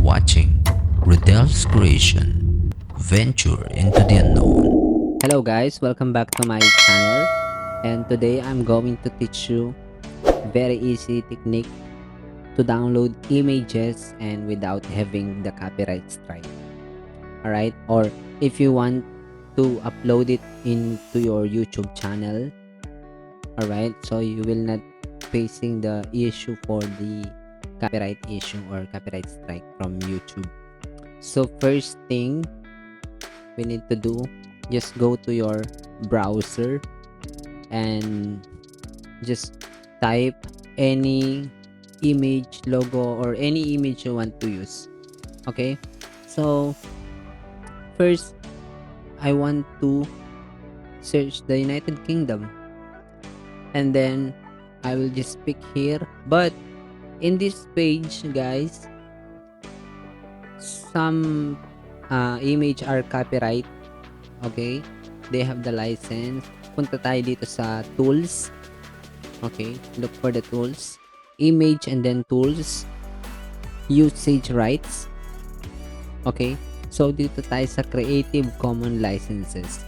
watching Riddell's Creation. Venture into the unknown. Hello guys, welcome back to my channel, and today I'm going to teach you very easy technique to download images and without having the copyright strike. Alright, or if you want to upload it into your YouTube channel, alright, so you will not facing the issue for the copyright issue or copyright strike from YouTube. So first thing we need to do, just go to your browser and just type any image, logo, or any image you want to use. Okay, so first I want to search the United Kingdom, and then I will just pick here. But in this page guys, some image are copyright. Okay, they have the license. Punta tayo dito sa tools. Okay, look for the tools, image, and then tools, usage rights. Okay, so dito tayo sa Creative Commons licenses.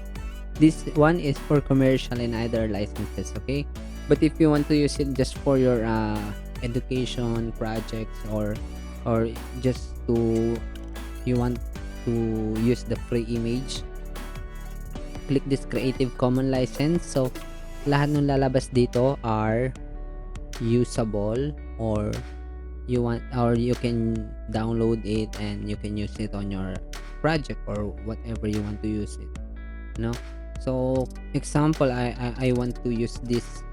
This one is for commercial and other licenses. Okay, but if you want to use it just for your education projects, or just to you want to use the free image, click this Creative Commons license. So lahat ng lalabas dito are usable, or you can download it and you can use it on your project or whatever you want to use it, no? So example, I want to use this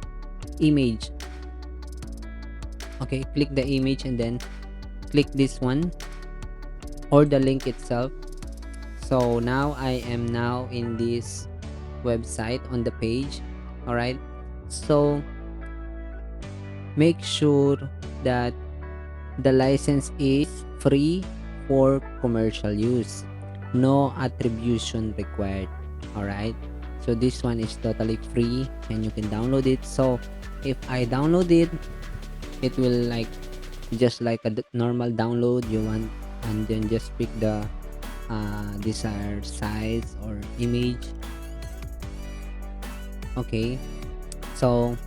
image. Okay, click the image and then click this one or the link itself. So now I am now in this website on the page. All right, so make sure that the license is free for commercial use, no attribution required. All right, so this one is totally free and you can download it. So if I download it, it will like just like a normal download you want, and then just pick the desired size or image. Okay, so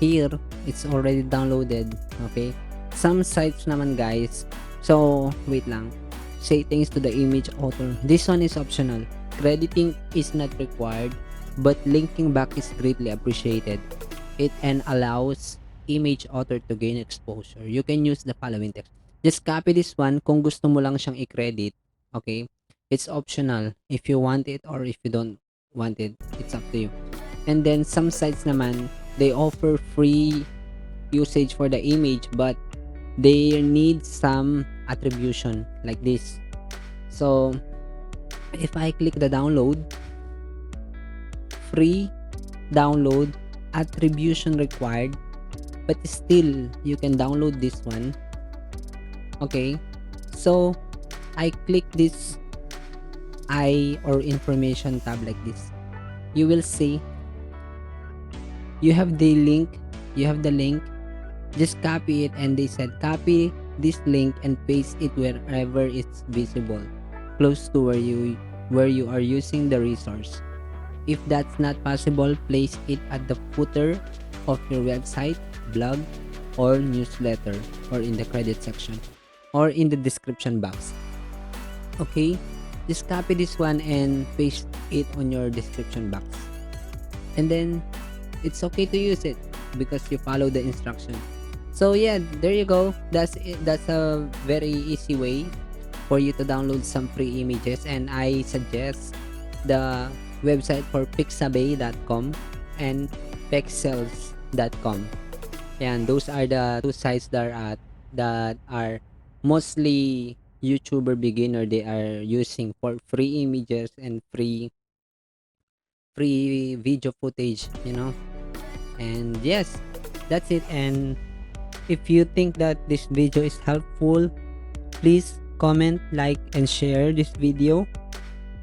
here it's already downloaded. Okay, some sites naman guys, so wait lang, settings to the image author, this one is optional. Crediting is not required, but linking back is greatly appreciated. It and allows image author to gain exposure. You can use the following text. Just copy this one kung gusto mo lang siyang i-credit. Okay, it's optional if you want it, or if you don't want it, it's up to you. And then some sites naman, they offer free usage for the image, but they need some attribution like this. So if I click the download, free download, attribution required, but still you can download this one. Okay, so I click this I or information tab like this. You will see you have the link, just copy it, and they said copy this link and paste it wherever it's visible, close to where you are using the resource. If that's not possible, place it at the footer of your website, blog, or newsletter, or in the credit section, or in the description box. Okay, just copy this one and paste it on your description box, and then it's okay to use it because you follow the instruction. So yeah, there you go. That's it. That's a very easy way for you to download some free images, and I suggest the website for pixabay.com and pexels.com. And those are the two sites that are mostly YouTuber beginner they are using for free images and free video footage, and yes, that's it. And if you think that this video is helpful, please comment, like, and share this video.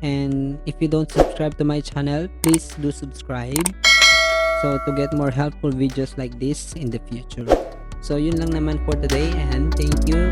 And if you don't subscribe to my channel, please do subscribe, so to get more helpful videos like this in the future. So yun lang naman for today, and thank you.